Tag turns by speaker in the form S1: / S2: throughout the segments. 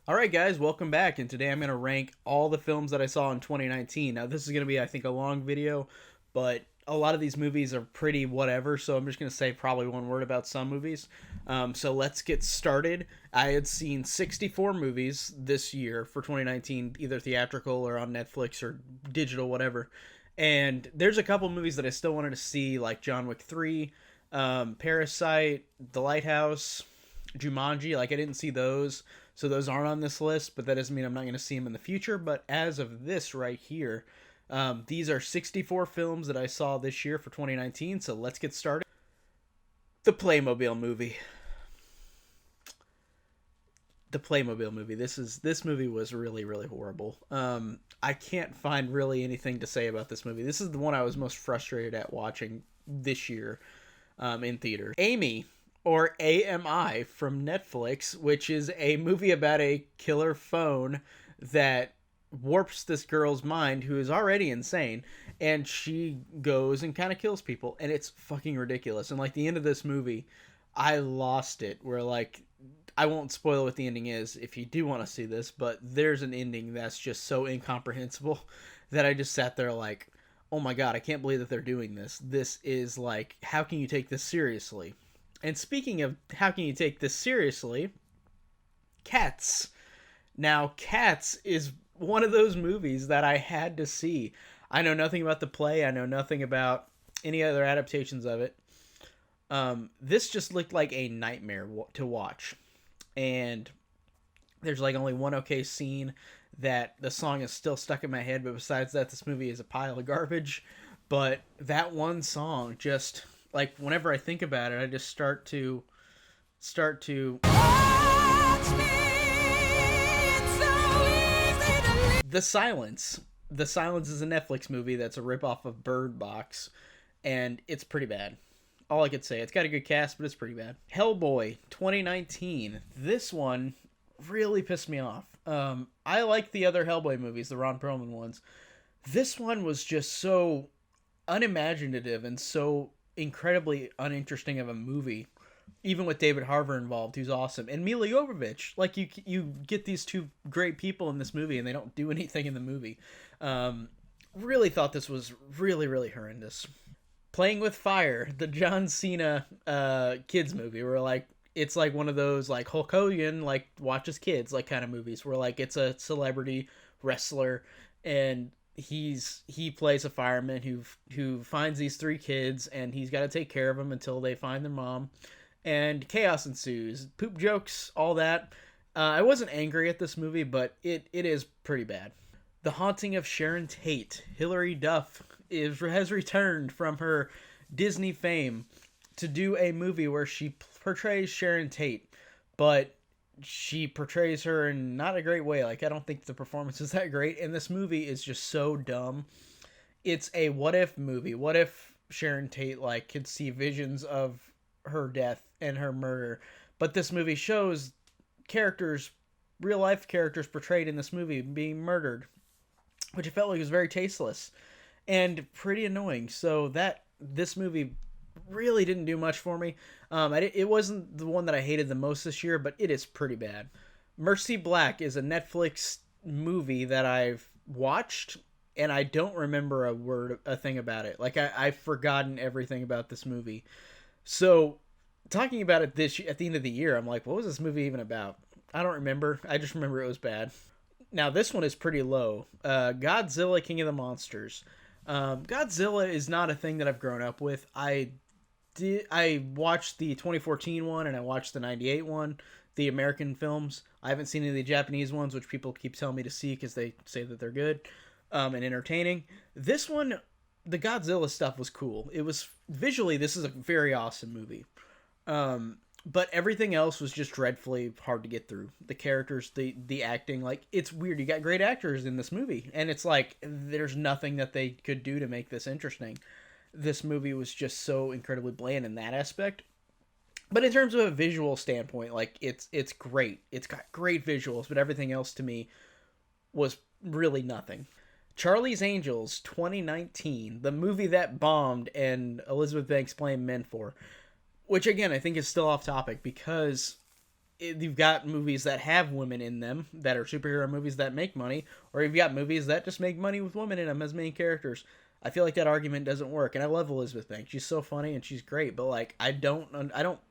S1: Alright guys, welcome back, and today I'm going to rank all the films that I saw in 2019. Now this is going to be, I think, a long video, but a lot of these movies are pretty whatever, so I'm just going to say probably one word about some movies. So let's get started. I had seen 64 movies this year for 2019, either theatrical or on Netflix or digital, whatever. And there's a couple movies that I still wanted to see, like John Wick 3, Parasite, The Lighthouse, Jumanji. Like, I didn't see those, so those aren't on this list, but that doesn't mean I'm not going to see them in the future. But as of this right here, these are 64 films that I saw this year for 2019, so let's get started. The Playmobil movie. The Playmobil movie. This movie was really, really horrible. I can't find really anything to say about this movie. This is the one I was most frustrated at watching this year in theater. Amy, or AMI, from Netflix, which is a movie about a killer phone that warps this girl's mind who is already insane, and she goes and kind of kills people, and it's fucking ridiculous. And like the end of this movie, I lost it, where like, I won't spoil what the ending is if you do want to see this, but there's an ending that's just so incomprehensible that I just sat there like, oh my god, I can't believe that they're doing this. This is like, how can you take this seriously? And speaking of how can you take this seriously, Cats. Now, Cats is one of those movies that I had to see. I know nothing about the play. I know nothing about any other adaptations of it. This just looked like a nightmare to watch. And there's like only one okay scene that the song is still stuck in my head, but besides that, this movie is a pile of garbage. But that one song just, like, whenever I think about it, I just start to The Silence. The Silence is a Netflix movie that's a ripoff of Bird Box, and it's pretty bad. All I could say. It's got a good cast, but it's pretty bad. Hellboy 2019. This one really pissed me off. I like the other Hellboy movies, the Ron Perlman ones. This one was just so unimaginative and so incredibly uninteresting of a movie, even with David Harbour involved, who's awesome, and Mila Jovovich. Like, you get these two great people in this movie, and they don't do anything in the movie. Really thought this was really, really horrendous. Playing with Fire, the John Cena kids movie, where like, it's like one of those like Hulk Hogan like watches kids like kind of movies, where like it's a celebrity wrestler, and he plays a fireman who finds these three kids, and he's got to take care of them until they find their mom, and chaos ensues, poop jokes, all that. I wasn't angry at this movie, but it is pretty bad. The Haunting of Sharon Tate. Hilary Duff has returned from her Disney fame to do a movie where she portrays Sharon Tate, but she portrays her in not a great way. Like, I don't think the performance is that great, and this movie is just so dumb. It's a what if movie. What if Sharon Tate like could see visions of her death and her murder? But this movie shows characters, real life characters portrayed in this movie being murdered, which I felt like was very tasteless and pretty annoying. So this movie really didn't do much for me. It wasn't the one that I hated the most this year, but it is pretty bad. Mercy Black is a Netflix movie that I've watched, and I don't remember a thing about it. Like, I've forgotten everything about this movie. So talking about it at the end of the year, I'm like, what was this movie even about? I don't remember. I just remember it was bad. Now this one is pretty low. Godzilla King of the Monsters. Godzilla is not a thing that I've grown up with. I watched the 2014 one, and I watched the 98 one, the American films. I haven't seen any of the Japanese ones, which people keep telling me to see because they say that they're good and entertaining. This one, the Godzilla stuff was cool. It was visually, this is a very awesome movie. But everything else was just dreadfully hard to get through. The characters, the acting, like, it's weird. You got great actors in this movie, and it's like, there's nothing that they could do to make this interesting. This movie was just so incredibly bland in that aspect. But in terms of a visual standpoint, like, it's great. It's got great visuals, but everything else to me was really nothing. Charlie's Angels 2019, the movie that bombed and Elizabeth Banks blamed men for. Which, again, I think is still off topic, because you've got movies that have women in them that are superhero movies that make money, or you've got movies that just make money with women in them as main characters. I feel like that argument doesn't work, and I love Elizabeth Banks. She's so funny and she's great, but like I don't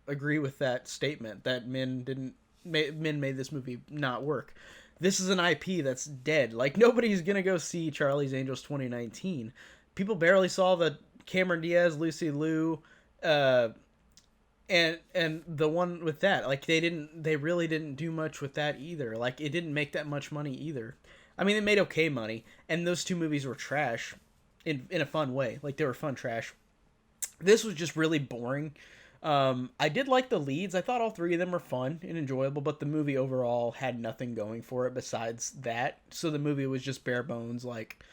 S1: agree with that statement that men made this movie not work. This is an IP that's dead. Like nobody's gonna go see Charlie's Angels 2019. People barely saw the Cameron Diaz, Lucy Liu, and the one with that. Like they really didn't do much with that either. Like it didn't make that much money either. I mean, it made okay money, and those two movies were trash. In a fun way. Like, they were fun trash. This was just really boring. I did like the leads. I thought all three of them were fun and enjoyable, but the movie overall had nothing going for it besides that. So the movie was just bare bones, like,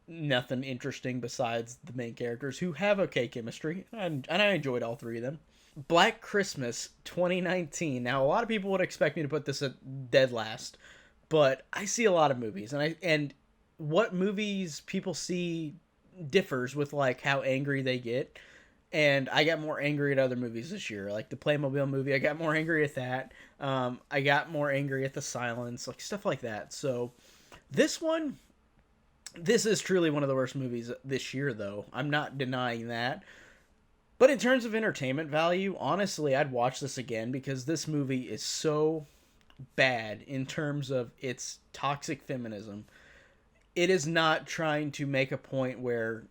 S1: nothing interesting besides the main characters, who have okay chemistry, and I enjoyed all three of them. Black Christmas 2019. Now, a lot of people would expect me to put this at dead last, but I see a lot of movies, and what movies people see differs with like how angry they get, and I got more angry at other movies this year, like the Playmobil movie. I got more angry at that. I got more angry at The Silence, like stuff like that. So this is truly one of the worst movies this year, though. I'm not denying that. But in terms of entertainment value, honestly, I'd watch this again because this movie is so bad in terms of its toxic feminism. It is not trying to make a point where,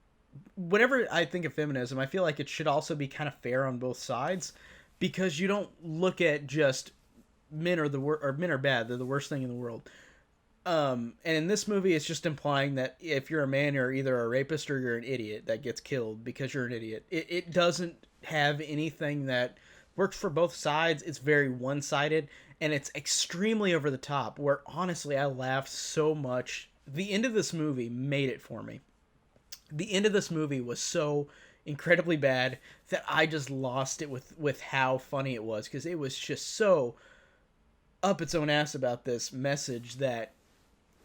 S1: whenever I think of feminism, I feel like it should also be kind of fair on both sides, because you don't look at just men are bad, they're the worst thing in the world. And in this movie, it's just implying that if you're a man, you're either a rapist or you're an idiot that gets killed because you're an idiot. It doesn't have anything that works for both sides. It's very one-sided, and it's extremely over the top, where honestly I laughed so much. The end of this movie made it for me. The end of this movie was so incredibly bad that I just lost it with how funny it was, because it was just so up its own ass about this message that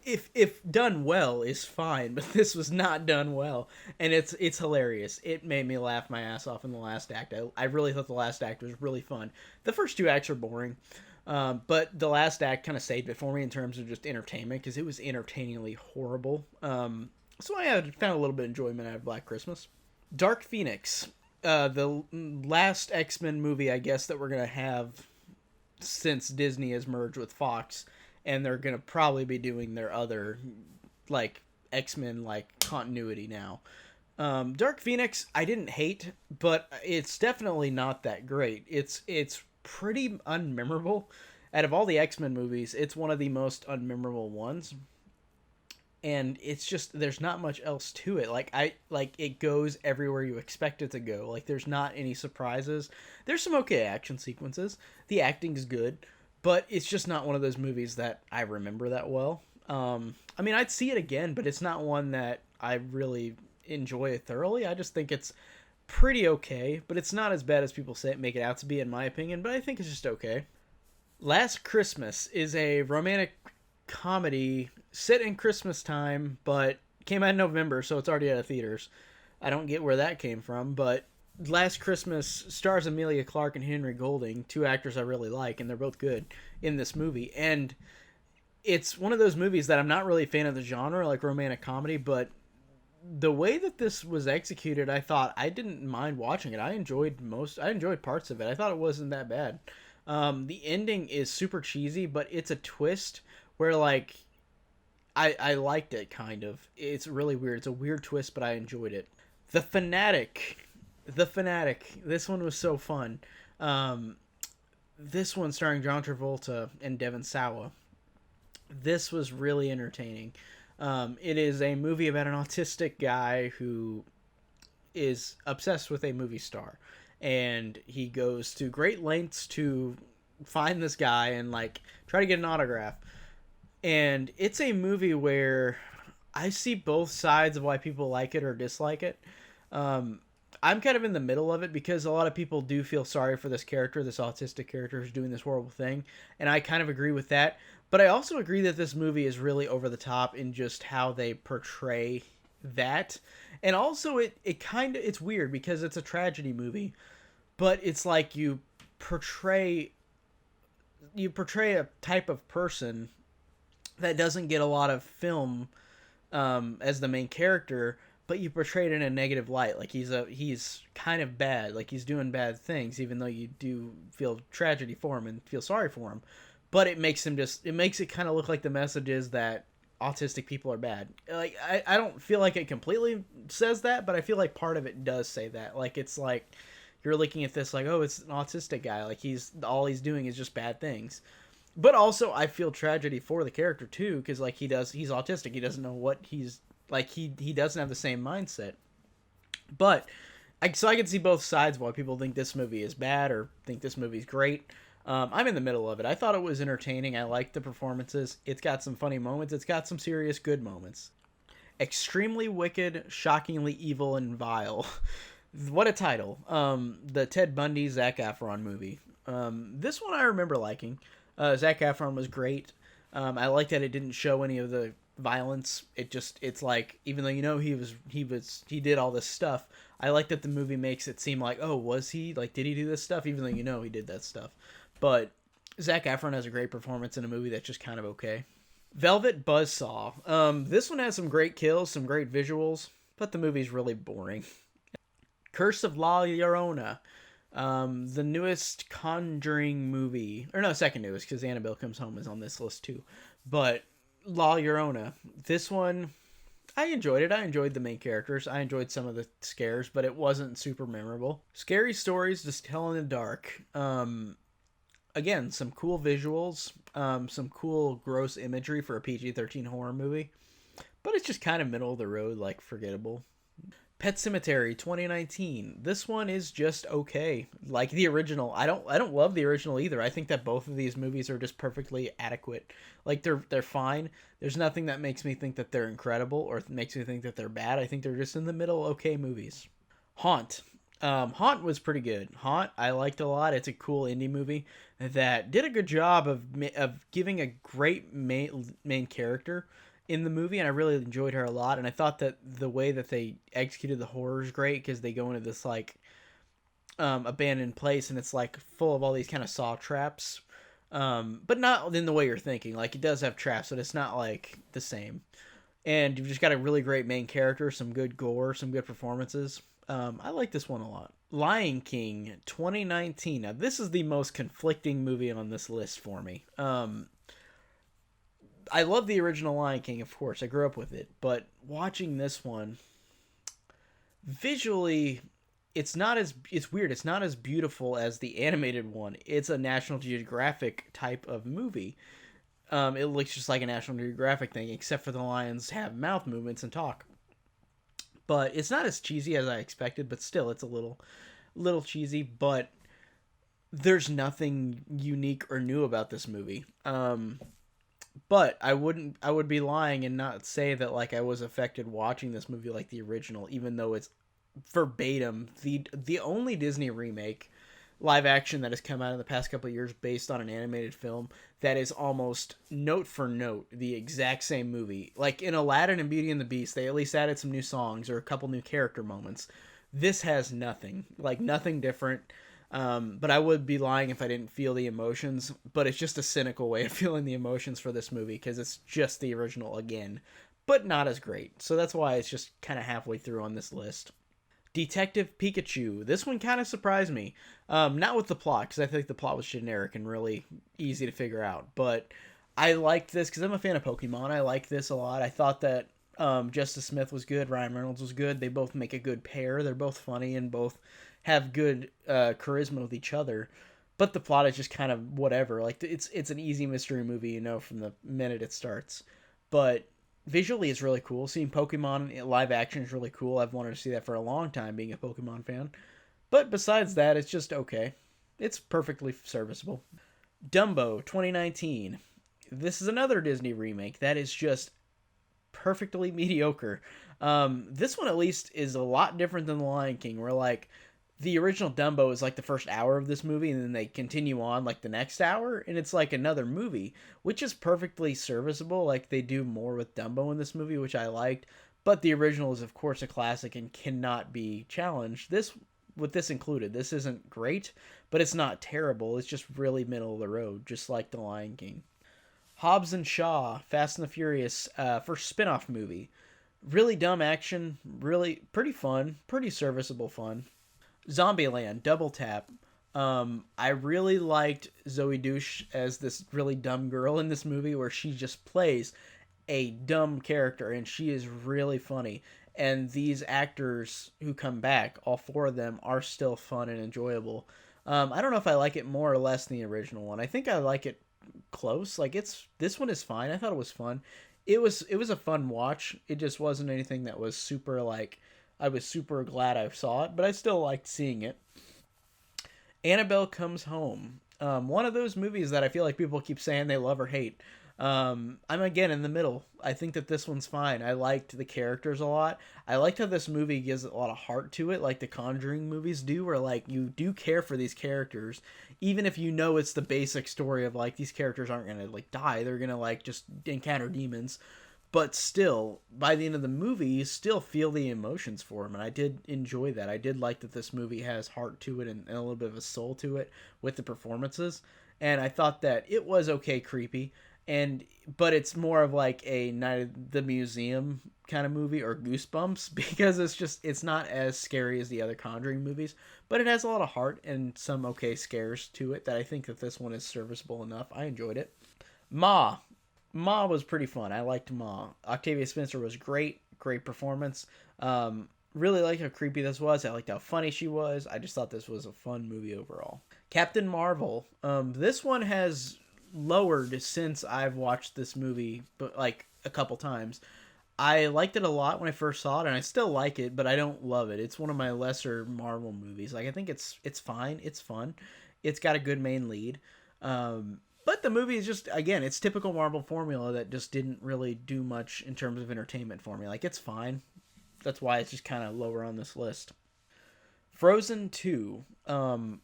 S1: if done well is fine, but this was not done well, and it's hilarious. It made me laugh my ass off in the last act. I really thought the last act was really fun. The first two acts are boring. But the last act kind of saved it for me in terms of just entertainment, because it was entertainingly horrible. So I found a little bit of enjoyment out of Black Christmas. Dark Phoenix, the last X-Men movie, I guess, that we're going to have since Disney has merged with Fox, and they're going to probably be doing their other, like, X-Men, like, continuity now. Dark Phoenix, I didn't hate, but it's definitely not that great. It's pretty unmemorable. Out of all the X-Men movies, it's one of the most unmemorable ones, and it's just, there's not much else to it. It goes everywhere you expect it to go. Like, there's not any surprises. There's some okay action sequences, the acting's good, but it's just not one of those movies that I remember that well. I mean, I'd see it again, but it's not one that I really enjoy thoroughly. I just think it's pretty okay, but it's not as bad as people make it out to be, in my opinion, but I think it's just okay. Last Christmas is a romantic comedy set in Christmas time, but came out in November, so it's already out of theaters. I don't get where that came from, but Last Christmas stars Emilia Clarke and Henry Golding, two actors I really like, and they're both good in this movie. And it's one of those movies that I'm not really a fan of the genre, like romantic comedy, but the way that this was executed, I thought I didn't mind watching it. I enjoyed parts of it. I thought it wasn't that bad. The ending is super cheesy, but it's a twist where, like, I liked it, kind of. It's really weird. It's a weird twist, but I enjoyed it. The Phanatic. This one was so fun. This one starring John Travolta and Devon Sawa. This was really entertaining. It is a movie about an autistic guy who is obsessed with a movie star, and he goes to great lengths to find this guy and, like, try to get an autograph. And it's a movie where I see both sides of why people like it or dislike it. I'm kind of in the middle of it, because a lot of people do feel sorry for this character, this autistic character who's doing this horrible thing, and I kind of agree with that. But I also agree that this movie is really over the top in just how they portray that. And also it's weird because it's a tragedy movie, but it's like you portray you portray a type of person that doesn't get a lot of film as the main character, but you portray it in a negative light. Like he's kind of bad, like he's doing bad things, even though you do feel tragedy for him and feel sorry for him. But it makes it kind of look like the message is that autistic people are bad. Like I don't feel like it completely says that, but I feel like part of it does say that. Like it's like you're looking at this like, oh, it's an autistic guy. Like all he's doing is just bad things. But also, I feel tragedy for the character too, because like he's autistic. He doesn't know what he's like. He doesn't have the same mindset. But so I can see both sides why people think this movie is bad or think this movie's great. I'm in the middle of it. I thought it was entertaining. I liked the performances. It's got some funny moments. It's got some serious good moments. Extremely wicked, shockingly evil, and vile. What a title. The Ted Bundy, Zac Efron movie. This one I remember liking. Zac Efron was great. I liked that it didn't show any of the violence. It's like, even though he did all this stuff, I like that the movie makes it seem like, oh, was he? Like, did he do this stuff? Even though he did that stuff. But Zac Efron has a great performance in a movie that's just kind of okay. Velvet Buzzsaw. This one has some great kills, some great visuals, but the movie's really boring. Curse of La Llorona. The newest Conjuring movie, or no, second newest, because Annabelle Comes Home is on this list too. But La Llorona, this one, I enjoyed it. I enjoyed the main characters. I enjoyed some of the scares, but it wasn't super memorable. Scary stories just tell in the dark. Again, some cool visuals, some cool gross imagery for a PG-13 horror movie, but it's just kind of middle of the road, like forgettable. Pet Sematary 2019. This one is just okay. Like the original. I don't love the original either. I think that both of these movies are just perfectly adequate. Like they're fine. There's nothing that makes me think that they're incredible or makes me think that they're bad. I think they're just in the middle okay movies. Haunt. Haunt was pretty good. Haunt I liked a lot. It's a cool indie movie that did a good job of giving a great main character in the movie, and I really enjoyed her a lot. And I thought that the way that they executed the horror is great, because they go into this like abandoned place, and it's like full of all these kind of saw traps, but not in the way you're thinking. Like it does have traps, but it's not like the same. And you've just got a really great main character, some good gore, some good performances. I like this one a lot. Lion King 2019. Now this is the most conflicting movie on this list for me. I love the original Lion King, of course. I grew up with it. But watching this one, visually, it's weird. It's not as beautiful as the animated one. It's a National Geographic type of movie. It looks just like a National Geographic thing, except for the lions have mouth movements and talk. But it's not as cheesy as I expected, but still, it's a little cheesy. But there's nothing unique or new about this movie. But I would be lying and not say that like I was affected watching this movie like the original, even though it's verbatim the only Disney remake live action that has come out in the past couple of years based on an animated film that is almost note for note the exact same movie. Like in Aladdin and Beauty and the Beast, they at least added some new songs or a couple new character moments. This has nothing different. But I would be lying if I didn't feel the emotions, but it's just a cynical way of feeling the emotions for this movie, because it's just the original again, but not as great. So that's why it's just kind of halfway through on this list. Detective Pikachu. This one kind of surprised me. Not with the plot, because I think the plot was generic and really easy to figure out, but I liked this because I'm a fan of Pokemon. I like this a lot. I thought that Justice Smith was good. Ryan Reynolds was good. They both make a good pair. They're both funny and both have good charisma with each other, but the plot is just kind of whatever. Like it's an easy mystery movie, from the minute it starts. But visually, it's really cool. Seeing Pokemon live action is really cool. I've wanted to see that for a long time, being a Pokemon fan. But besides that, it's just okay. It's perfectly serviceable. Dumbo 2019. This is another Disney remake that is just perfectly mediocre. This one at least is a lot different than The Lion King, where like the original Dumbo is like the first hour of this movie, and then they continue on like the next hour, and it's like another movie, which is perfectly serviceable. Like they do more with Dumbo in this movie, which I liked, but the original is of course a classic and cannot be challenged. This with this included. This isn't great, but it's not terrible. It's just really middle of the road, just like The Lion King. Hobbs and Shaw, Fast and the Furious, first spin-off movie. Really dumb action, really pretty fun, pretty serviceable fun. Zombieland, Double Tap. I really liked Zoe Douche as this really dumb girl in this movie where she just plays a dumb character and she is really funny. And these actors who come back, all four of them, are still fun and enjoyable. I don't know if I like it more or less than the original one. I think I like it close. Like this one is fine. I thought it was fun. It was a fun watch. It just wasn't anything that was super like I was super glad I saw it, but I still liked seeing it. Annabelle Comes Home. One of those movies that I feel like people keep saying they love or hate. I'm again in the middle. I think that this one's fine. I liked the characters a lot. I liked how this movie gives a lot of heart to it, like the Conjuring movies do, where like you do care for these characters, even if you know it's the basic story of like these characters aren't gonna like die, they're gonna like just encounter demons. But still, by the end of the movie, you still feel the emotions for him, and I did enjoy that. I did like that this movie has heart to it and a little bit of a soul to it with the performances, and I thought that it was okay creepy, but it's more of like a Night at the Museum kind of movie or Goosebumps because it's not as scary as the other Conjuring movies, but it has a lot of heart and some okay scares to it that I think that this one is serviceable enough. I enjoyed it. Ma. Ma was pretty fun. I liked Ma. Octavia Spencer was great. Great performance. Really liked how creepy this was. I liked how funny she was. I just thought this was a fun movie overall. Captain Marvel. This one has lowered since I've watched this movie, but like a couple times. I liked it a lot when I first saw it, and I still like it, but I don't love it. It's one of my lesser Marvel movies. Like I think it's fine. It's fun. It's got a good main lead. But the movie is just, again, it's typical Marvel formula that just didn't really do much in terms of entertainment for me. Like, it's fine. That's why it's just kind of lower on this list. Frozen 2.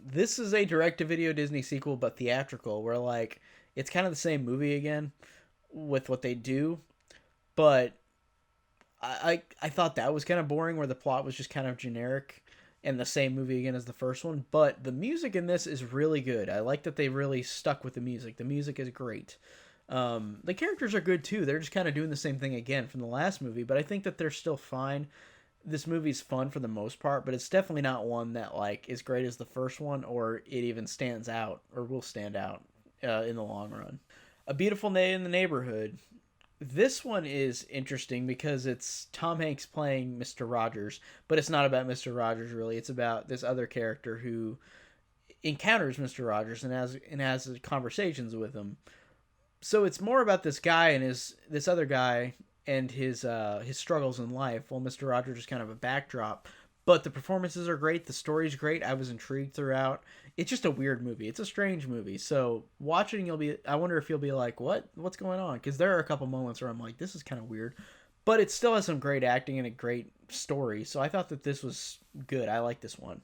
S1: This is a direct-to-video Disney sequel, but theatrical, where, like, it's kind of the same movie again with what they do. But I thought that was kind of boring, where the plot was just kind of generic and the same movie again as the first one, but the music in this is really good. I like that they really stuck with the music. The music is great. The characters are good too. They're just kind of doing the same thing again from the last movie, but I think that they're still fine. This movie's fun for the most part, but it's definitely not one that like is great as the first one, or it even stands out or will stand out in the long run. A Beautiful Day in the Neighborhood. This one is interesting because it's Tom Hanks playing Mr. Rogers, but it's not about Mr. Rogers really. It's about this other character who encounters Mr. Rogers and has conversations with him. So it's more about this guy and this other guy and his struggles in life, while Mr. Rogers is kind of a backdrop. But the performances are great. The story's great. I was intrigued throughout. It's just a weird movie. It's a strange movie. So watching, I wonder if you'll be like, what's going on? Because there are a couple moments where I'm like, this is kind of weird. But it still has some great acting and a great story. So I thought that this was good. I like this one.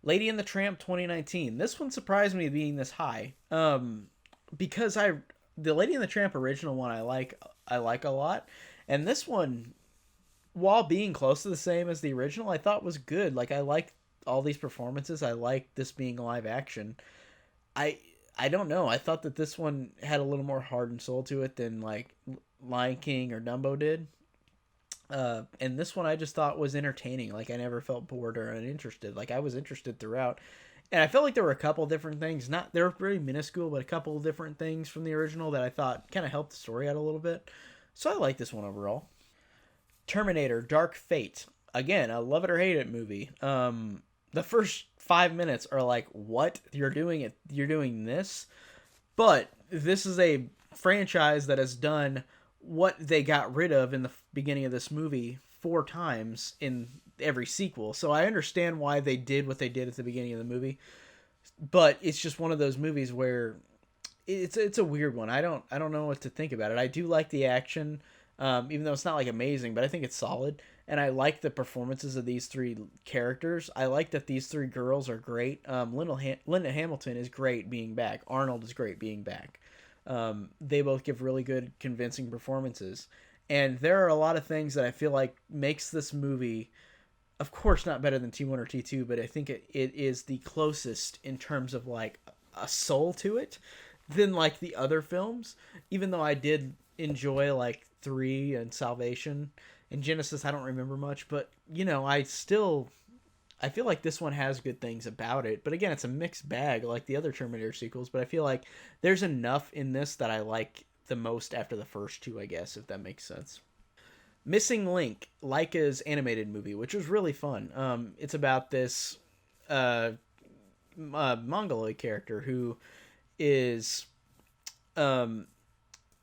S1: Lady and the Tramp 2019. This one surprised me being this high. Because the Lady and the Tramp original one I like a lot. And this one, while being close to the same as the original, I thought was good. Like, I liked all these performances. I liked this being live action. I don't know. I thought that this one had a little more heart and soul to it than, like, Lion King or Dumbo did. And this one I just thought was entertaining. Like, I never felt bored or uninterested. Like, I was interested throughout. And I felt like there were a couple different things. They were pretty minuscule, but a couple of different things from the original that I thought kind of helped the story out a little bit. So I like this one overall. Terminator Dark Fate. Again, a love it or hate it movie. The first 5 minutes are like, what? You're doing this? But this is a franchise that has done what they got rid of in the beginning of this movie 4 times in every sequel. So I understand why they did what they did at the beginning of the movie. But it's just one of those movies where it's a weird one. I don't know what to think about it. I do like the action. Even though it's not like amazing, but I think it's solid. And I like the performances of these 3 characters. I like that these 3 girls are great. Linda Hamilton is great being back. Arnold is great being back. They both give really good, convincing performances. And there are a lot of things that I feel like makes this movie of course not better than T1 or T2, but I think it is the closest in terms of like a soul to it than like the other films. Even though I did enjoy like 3 and Salvation and Genesis, I don't remember much, but you know, I feel like this one has good things about it. But again, it's a mixed bag like the other Terminator sequels, but I feel like there's enough in this that I like the most after the first 2, I guess, if that makes sense. Missing Link, Laika's animated movie, which was really fun. It's about this uh, Mongoloid character who is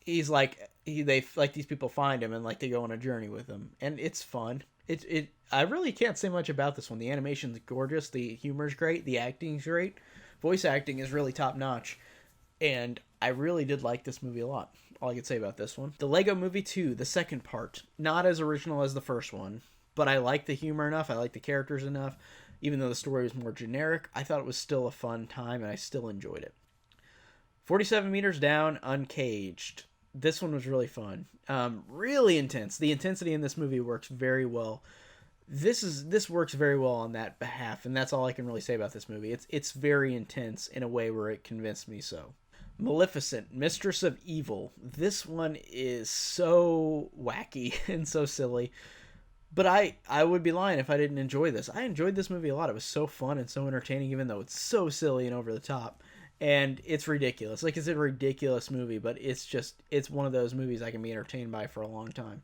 S1: he's like they like these people find him and like they go on a journey with him, and it's fun. It I really can't say much about this one. The animation's gorgeous, the humor's great, the acting's great, voice acting is really top notch, and I really did like this movie a lot. All I could say about this one. The Lego Movie 2, the second part, not as original as the first one, but I like the humor enough, I like the characters enough. Even though the story was more generic, I thought it was still a fun time and I still enjoyed it. 47 Meters Down, Uncaged. This one was really fun. Really intense. The intensity in this movie works very well. This works very well on that behalf, and that's all I can really say about this movie. It's very intense in a way where it convinced me so. Maleficent, Mistress of Evil. This one is so wacky and so silly. But I would be lying if I didn't enjoy this. I enjoyed this movie a lot. It was so fun and so entertaining, even though it's so silly and over the top. And it's ridiculous. Like, it's a ridiculous movie, but it's one of those movies I can be entertained by for a long time.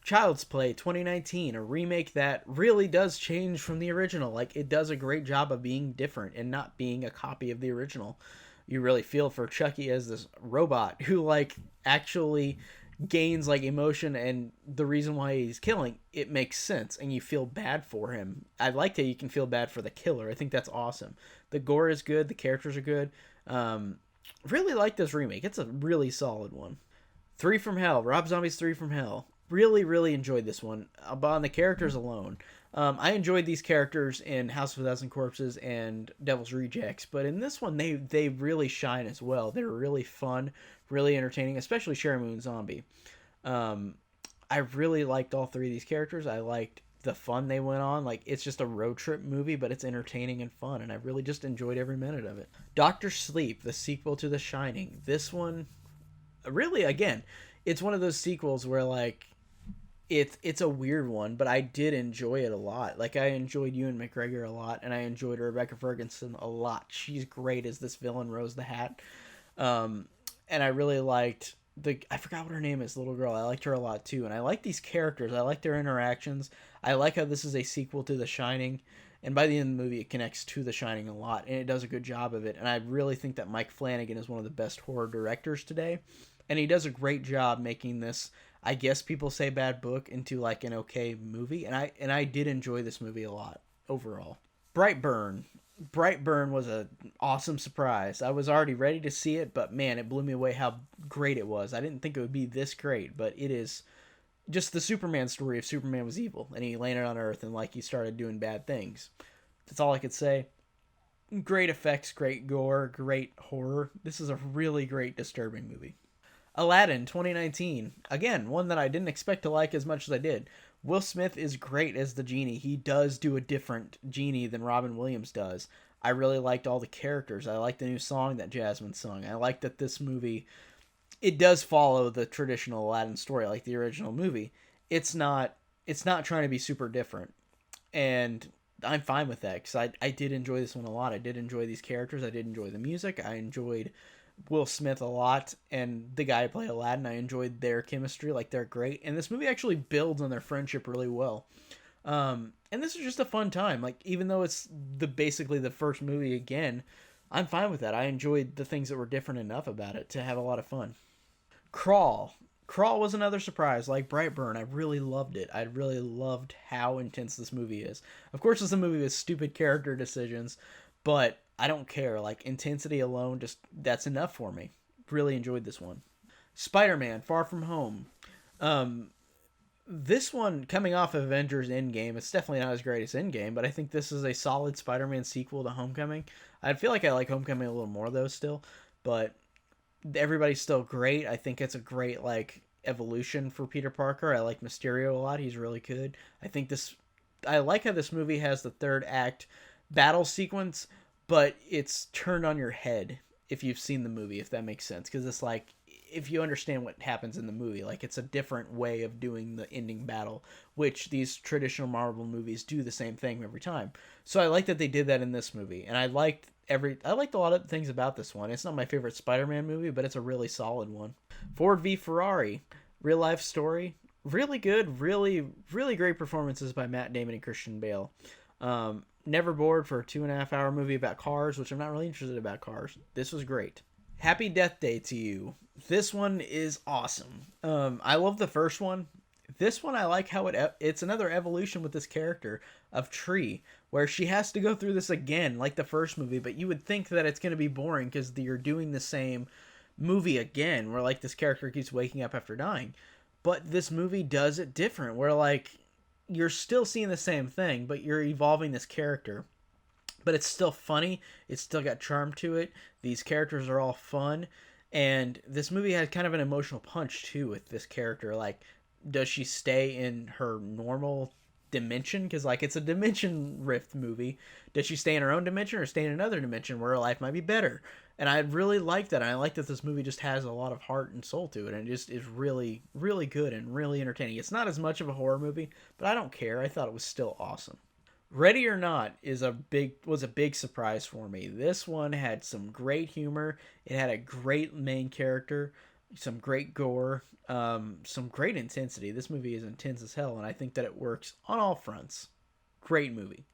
S1: Child's Play 2019, a remake that really does change from the original. Like, it does a great job of being different and not being a copy of the original. You really feel for Chucky as this robot who, like, actually gains, like, emotion, and the reason why he's killing, it makes sense, and you feel bad for him. I like that you can feel bad for the killer. I think that's awesome. The gore is good. The characters are good. Really like this remake. It's a really solid one. 3 from Hell. Rob Zombie's 3 from Hell. Really, really enjoyed this one. On the characters alone. I enjoyed these characters in House of a Thousand Corpses and Devil's Rejects, but in this one, they really shine as well. They're really fun, really entertaining, especially Sharon Moon Zombie. I really liked all 3 of these characters. I liked the fun they went on. Like, it's just a road trip movie, but it's entertaining and fun, and I really just enjoyed every minute of it. Doctor Sleep, the sequel to The Shining. This one, really, again, it's one of those sequels where, like, it's a weird one, but I did enjoy it a lot. Like, I enjoyed Ewan McGregor a lot, and I enjoyed Rebecca Ferguson a lot. She's great as this villain, Rose the Hat. And I really liked I forgot what her name is, little girl. I liked her a lot too, and I like these characters. I like their interactions. I like how this is a sequel to The Shining, and by the end of the movie, it connects to The Shining a lot, and it does a good job of it. And I really think that Mike Flanagan is one of the best horror directors today, and he does a great job making this, I guess people say, bad book into like an okay movie, and I did enjoy this movie a lot overall. Brightburn. Brightburn was an awesome surprise. I was already ready to see it, but man, it blew me away how great it was. I didn't think it would be this great, but it is just the Superman story of Superman was evil, and he landed on Earth, and like he started doing bad things. That's all I could say. Great effects, great gore, great horror. This is a really great disturbing movie. Aladdin 2019. Again, one that I didn't expect to like as much as I did. Will Smith is great as the genie. He does do a different genie than Robin Williams does. I really liked all the characters. I liked the new song that Jasmine sung. I liked that this movie, it does follow the traditional Aladdin story like the original movie. It's not trying to be super different. And I'm fine with that because I did enjoy this one a lot. I did enjoy these characters. I did enjoy the music. I enjoyed Will Smith a lot, and the guy who played Aladdin, I enjoyed their chemistry. Like, they're great, and this movie actually builds on their friendship really well. And this is just a fun time. Like, even though it's basically the first movie again, I'm fine with that. I enjoyed the things that were different enough about it to have a lot of fun. Crawl was another surprise. Like Brightburn, I really loved it. I really loved how intense this movie is. Of course, it's a movie with stupid character decisions, but I don't care. Like, intensity alone, just that's enough for me. Really enjoyed this one. Spider-Man, Far From Home. This one, coming off of Avengers Endgame, it's definitely not as great as Endgame, but I think this is a solid Spider-Man sequel to Homecoming. I feel like I like Homecoming a little more, though, still. But everybody's still great. I think it's a great, like, evolution for Peter Parker. I like Mysterio a lot. He's really good. I think this I like how this movie has the third act battle sequence, but it's turned on your head if you've seen the movie, if that makes sense. Because it's like, if you understand what happens in the movie, like it's a different way of doing the ending battle, which these traditional Marvel movies do the same thing every time. So I like that they did that in this movie, and I liked a lot of things about this one. It's not my favorite Spider-Man movie, but it's a really solid one. Ford v Ferrari, real life story, really good, really great performances by Matt Damon and Christian Bale. Never bored for a 2.5 hour movie about cars, which I'm not really interested about cars. This was great. Happy Death Day to You. This one is awesome. I love the first one. This one I like how it's another evolution with this character of Tree, where she has to go through this again like the first movie, but you would think that it's going to be boring because you're doing the same movie again, where like this character keeps waking up after dying. But this movie does it different, where like you're still seeing the same thing, but you're evolving this character. But it's still funny. It's still got charm to it. These characters are all fun. And this movie has kind of an emotional punch, too, with this character. Like, does she stay in her normal dimension? Because, like, it's a dimension rift movie. Does she stay in her own dimension or stay in another dimension where her life might be better? And I really like that. And I like that this movie just has a lot of heart and soul to it. And it just is really, really good and really entertaining. It's not as much of a horror movie, but I don't care. I thought it was still awesome. Ready or Not was a big surprise for me. This one had some great humor. It had a great main character, some great gore, some great intensity. This movie is intense as hell, and I think that it works on all fronts. Great movie.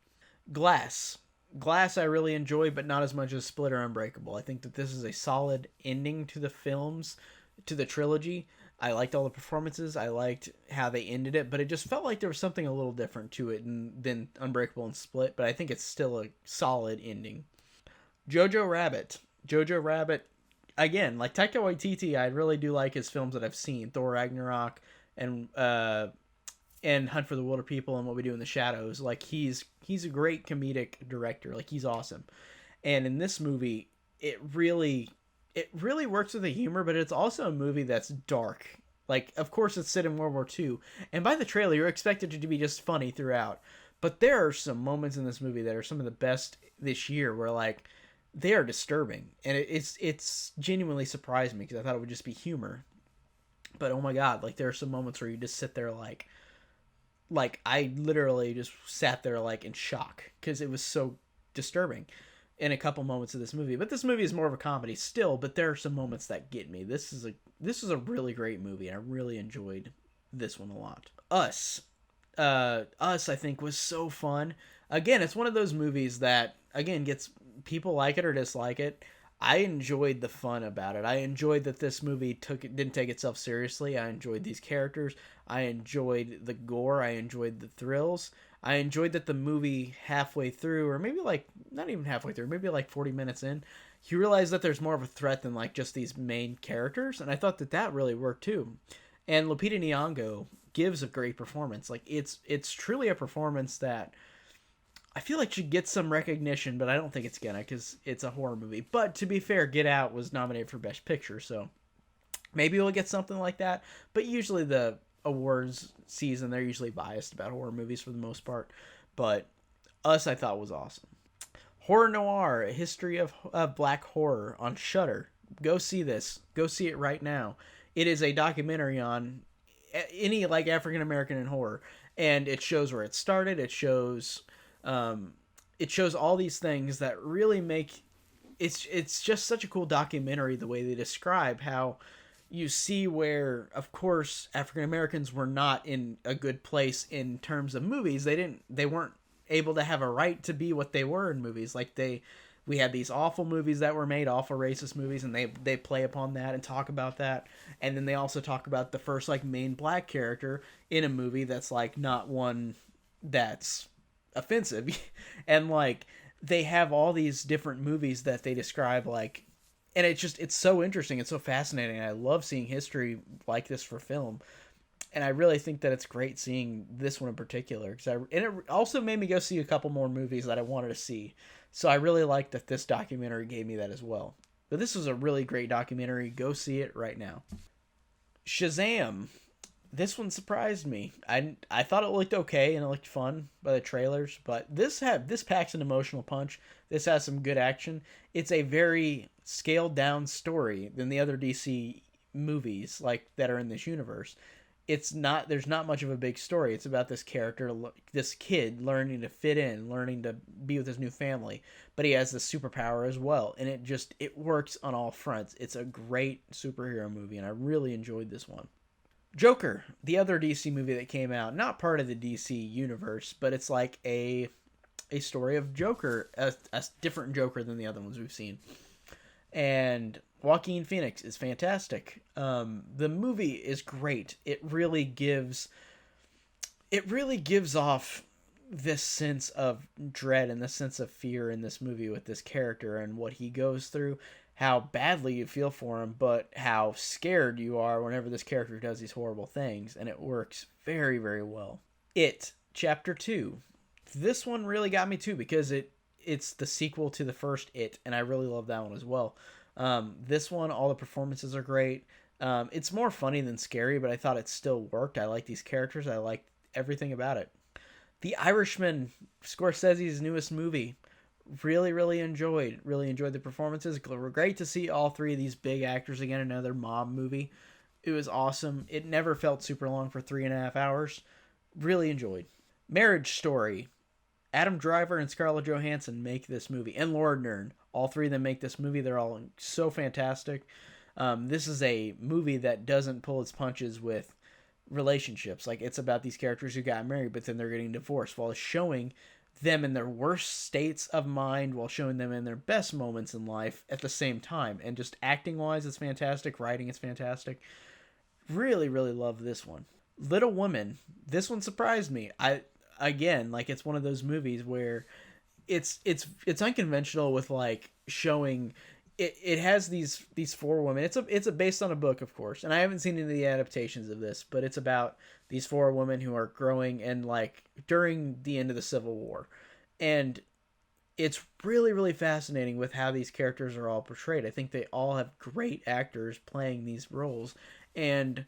S1: Glass. Glass I really enjoy, but not as much as Split or Unbreakable. I think that this is a solid ending to the films, to the trilogy. I liked all the performances. I liked how they ended it, but it just felt like there was something a little different to it than Unbreakable and Split, but I think it's still a solid ending. Jojo Rabbit. Jojo Rabbit, again, like Taika Waititi, I really do like his films that I've seen. Thor Ragnarok and Hunt for the Wilder People and What We Do in the Shadows. Like, he's a great comedic director. Like, he's awesome. And in this movie, it really works with the humor, but it's also a movie that's dark. Like, of course, it's set in World War II, and by the trailer, you're expected it to be just funny throughout. But there are some moments in this movie that are some of the best this year, where like they are disturbing, and it's genuinely surprised me because I thought it would just be humor. But oh my god, like there are some moments where you just sit there like I literally just sat there like in shock because it was so disturbing in a couple moments of this movie. But this movie is more of a comedy still, but there are some moments that get me. This is a really great movie, and I really enjoyed this one a lot. Us I think was so fun. Again, it's one of those movies that again gets people like it or dislike it. I enjoyed the fun about it. I enjoyed that this movie didn't take itself seriously. I enjoyed these characters. I enjoyed the gore. I enjoyed the thrills. I enjoyed that the movie halfway through, or maybe like not even halfway through, maybe like 40 minutes in, you realize that there's more of a threat than like just these main characters, and I thought that really worked too. And Lupita Nyong'o gives a great performance. Like it's truly a performance that I feel like should get some recognition, but I don't think it's gonna because it's a horror movie. But to be fair, Get Out was nominated for Best Picture, so maybe we'll get something like that. But usually the awards season, they're usually biased about horror movies for the most part. But Us, I thought was awesome. Horror Noir, A History of Black Horror on Shudder. Go see this. Go see it right now. It is a documentary on any like African American in horror, and it shows where it started. It shows all these things that really make it's just such a cool documentary, the way they describe how you see where, of course, African Americans were not in a good place in terms of movies. They weren't able to have a right to be what they were in movies. Like we had these awful movies that were made, awful racist movies, and they play upon that and talk about that. And then they also talk about the first like main black character in a movie that's like not one that's offensive. And like they have all these different movies that they describe, like, and it's so interesting, it's so fascinating. I love seeing history like this for film, and I really think that it's great seeing this one in particular, and it also made me go see a couple more movies that I wanted to see. So I really like that this documentary gave me that as well. But this was a really great documentary. Go see it right now. Shazam. This one surprised me. I thought it looked okay and it looked fun by the trailers, but this packs an emotional punch. This has some good action. It's a very scaled down story than the other DC movies like that are in this universe. It's not There's not much of a big story. It's about this character, this kid learning to fit in, learning to be with his new family, but he has this superpower as well, and it works on all fronts. It's a great superhero movie, and I really enjoyed this one. Joker, the other DC movie that came out, not part of the DC universe, but it's like a story of Joker, a different Joker than the other ones we've seen. And Joaquin Phoenix is fantastic. The movie is great. It really gives off this sense of dread and this sense of fear in this movie with this character and what he goes through, how badly you feel for him, but how scared you are whenever this character does these horrible things, and it works very, very well. It, Chapter 2. This one really got me too because it's the sequel to the first It, and I really love that one as well. This one, all the performances are great. It's more funny than scary, but I thought it still worked. I like these characters. I like everything about it. The Irishman, Scorsese's newest movie. Really enjoyed the performances. Great to see all three of these big actors again in another mob movie. It was awesome. It never felt super long for 3.5 hours. Really enjoyed. Marriage Story. Adam Driver and Scarlett Johansson make this movie, and Laura Dern. All three of them make this movie. They're all so fantastic. This is a movie that doesn't pull its punches with relationships. Like, it's about these characters who got married, but then they're getting divorced, while showing them in their worst states of mind while showing them in their best moments in life at the same time. And just acting wise, it's fantastic. Writing is fantastic. Really love this one. Little Women. This one surprised me. It's one of those movies where it's unconventional with like showing it has these four women. It's based on a book, of course, and I haven't seen any of the adaptations of this, but it's about these four women who are growing and like during the end of the Civil War, and it's really fascinating with how these characters are all portrayed. I think they all have great actors playing these roles, and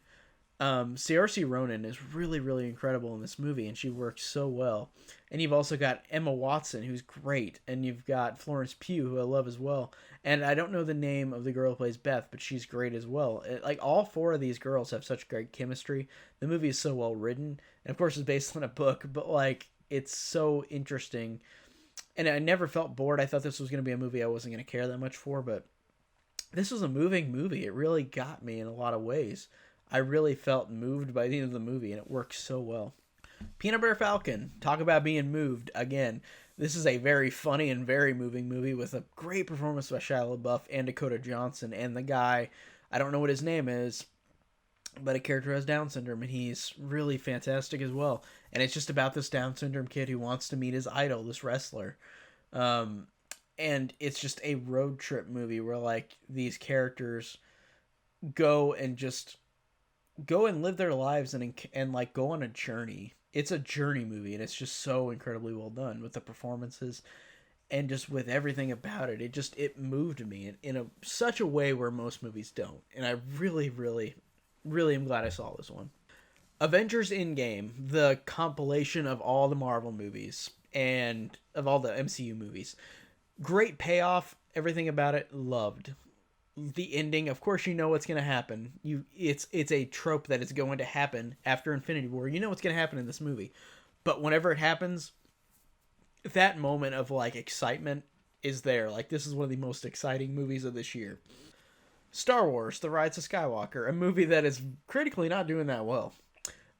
S1: Saoirse Ronan is really incredible in this movie, and she works so well. And you've also got Emma Watson, who's great, and you've got Florence Pugh, who I love as well. And I don't know the name of the girl who plays Beth, but she's great as well. Like, all four of these girls have such great chemistry. The movie is so well written, and of course it's based on a book, but like, it's so interesting. And I never felt bored. I thought this was going to be a movie I wasn't going to care that much for, but this was a moving movie. It really got me in a lot of ways. I really felt moved by the end of the movie, and it works so well. Peanut Butter Falcon. Talk about being moved. Again, this is a very funny and very moving movie with a great performance by Shia LaBeouf and Dakota Johnson. And the guy, I don't know what his name is, but a character has Down syndrome, and he's really fantastic as well. And it's just about this Down syndrome kid who wants to meet his idol, this wrestler. And it's just a road trip movie where, like, these characters go and live their lives and like go on a journey. It's a journey movie, and it's just so incredibly well done with the performances and just with everything about it. It moved me in such a way where most movies don't. And I really am glad I saw this one. Avengers Endgame, the compilation of all the Marvel movies and of all the MCU movies. Great payoff, everything about it, loved. The ending, of course you know what's going to happen. It's a trope that is going to happen after Infinity War. You know what's going to happen in this movie. But whenever it happens, that moment of like excitement is there. Like, this is one of the most exciting movies of this year. Star Wars, The Riots of Skywalker, a movie that is critically not doing that well.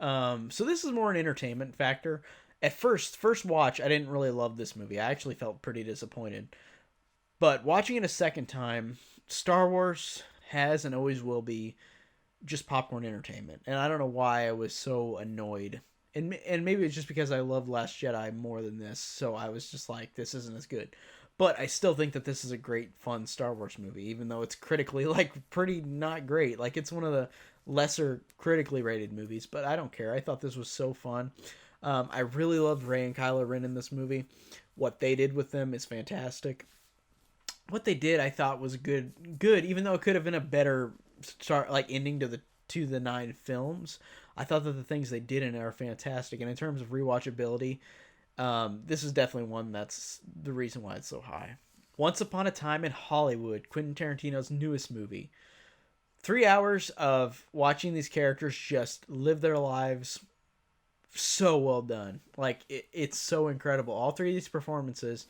S1: So this is more an entertainment factor. At first watch, I didn't really love this movie. I actually felt pretty disappointed. But watching it a second time, Star Wars has and always will be just popcorn entertainment. And I don't know why I was so annoyed. And maybe it's just because I love Last Jedi more than this, so I was just like, this isn't as good. But I still think that this is a great, fun Star Wars movie, even though it's critically, like, pretty not great. Like, it's one of the lesser critically rated movies, but I don't care. I thought this was so fun. I really loved Rey and Kylo Ren in this movie. What they did with them is fantastic. What they did, I thought, was good, even though it could have been a better start, like, ending to to the 9 films. I thought that the things they did in it are fantastic. And in terms of rewatchability, this is definitely one that's the reason why it's so high. Once Upon a Time in Hollywood, Quentin Tarantino's newest movie. 3 hours of watching these characters just live their lives. So well done. Like, it's so incredible. All 3 of these performances.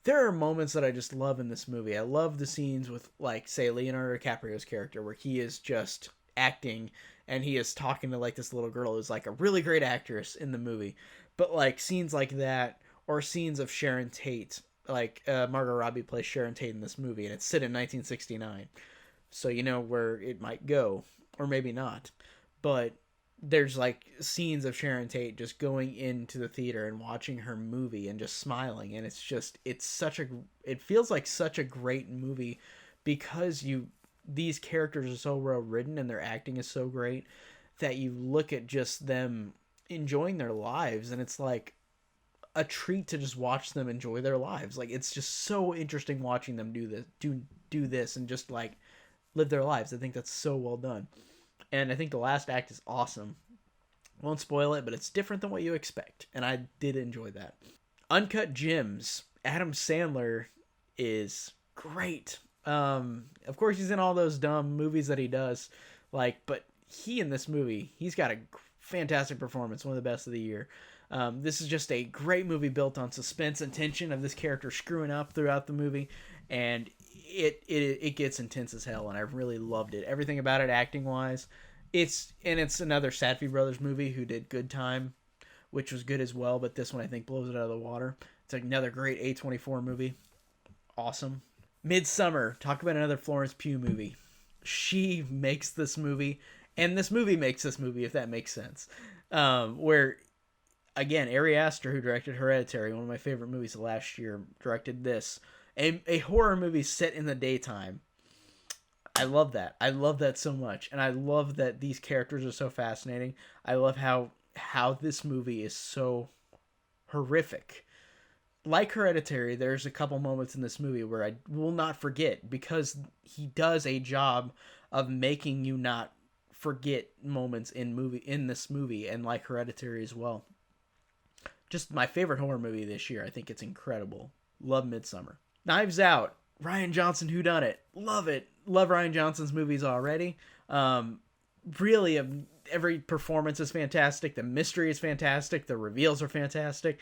S1: There are moments that I just love in this movie. I love the scenes with, like, say, Leonardo DiCaprio's character, where he is just acting and he is talking to, like, this little girl who's, like, a really great actress in the movie. But, like, scenes like that, or scenes of Sharon Tate, like, Margot Robbie plays Sharon Tate in this movie, and it's set in 1969. So you know where it might go, or maybe not. But there's, like, scenes of Sharon Tate just going into the theater and watching her movie and just smiling, and it feels like such a great movie because these characters are so well written and their acting is so great that you look at just them enjoying their lives, and it's like a treat to just watch them enjoy their lives. Like, it's just so interesting watching them do this and just, like, live their lives. I think that's so well done. And I think the last act is awesome. Won't spoil it, but it's different than what you expect. And I did enjoy that. Uncut Gems. Adam Sandler is great. Of course, he's in all those dumb movies that he does. Like, but he in this movie, he's got a fantastic performance. One of the best of the year. This is just a great movie built on suspense and tension of this character screwing up throughout the movie. And it gets intense as hell, and I really loved it. Everything about it, acting wise, it's another Safdie Brothers movie who did Good Time, which was good as well. But this one I think blows it out of the water. It's another great A24 movie, awesome. Midsommar, talk about another Florence Pugh movie. She makes this movie, and this movie makes this movie, if that makes sense. Where again, Ari Aster, who directed Hereditary, one of my favorite movies of last year, directed this. A horror movie set in the daytime. I love that. I love that so much. And I love that these characters are so fascinating. I love how this movie is so horrific. Like Hereditary, there's a couple moments in this movie where I will not forget, because he does a job of making you not forget moments in this movie, and like Hereditary as well. Just my favorite horror movie this year. I think it's incredible. Love Midsommar. Knives Out. Rian Johnson whodunit. Love it. Love Rian Johnson's movies already. Really, every performance is fantastic. The mystery is fantastic. The reveals are fantastic.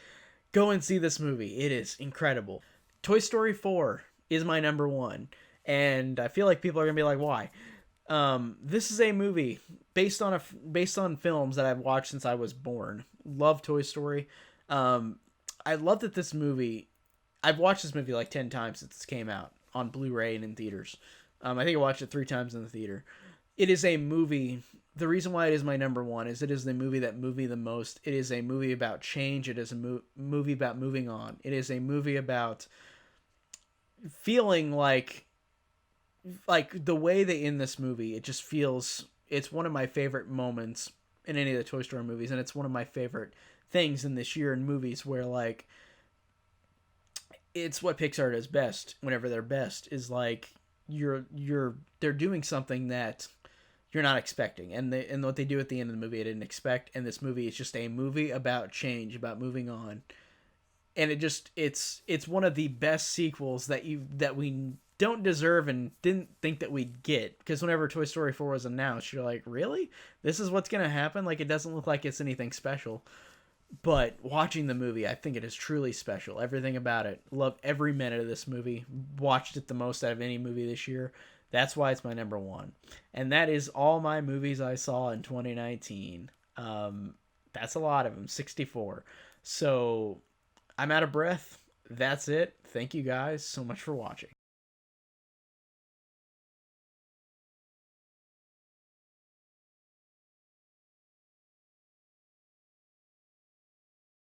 S1: Go and see this movie. It is incredible. Toy Story 4 is my number 1. And I feel like people are going to be like, why? This is a movie based on films that I've watched since I was born. Love Toy Story. I love that this movie... I've watched this movie like 10 times since it came out on Blu-ray and in theaters. I think I watched it 3 times in the theater. It is a movie. The reason why it is my number 1 is it is the movie that moved me the most. It is a movie about change. It is a movie about moving on. It is a movie about feeling like the way they end this movie. It just feels. It's one of my favorite moments in any of the Toy Story movies, and it's one of my favorite things in this year in movies where, like, it's what Pixar does best whenever they're best, is like they're doing something that you're not expecting, and what they do at the end of the movie I didn't expect. And this movie is just a movie about change, about moving on, and it's one of the best sequels that we don't deserve and didn't think that we'd get, because whenever Toy Story 4 was announced, you're like, really? This is what's gonna happen? Like, it doesn't look like it's anything special. But watching the movie, I think it is truly special. Everything about it. Love every minute of this movie. Watched it the most out of any movie this year. That's why it's my number 1. And that is all my movies I saw in 2019. That's a lot of them. 64. So I'm out of breath. That's it. Thank you guys so much for watching.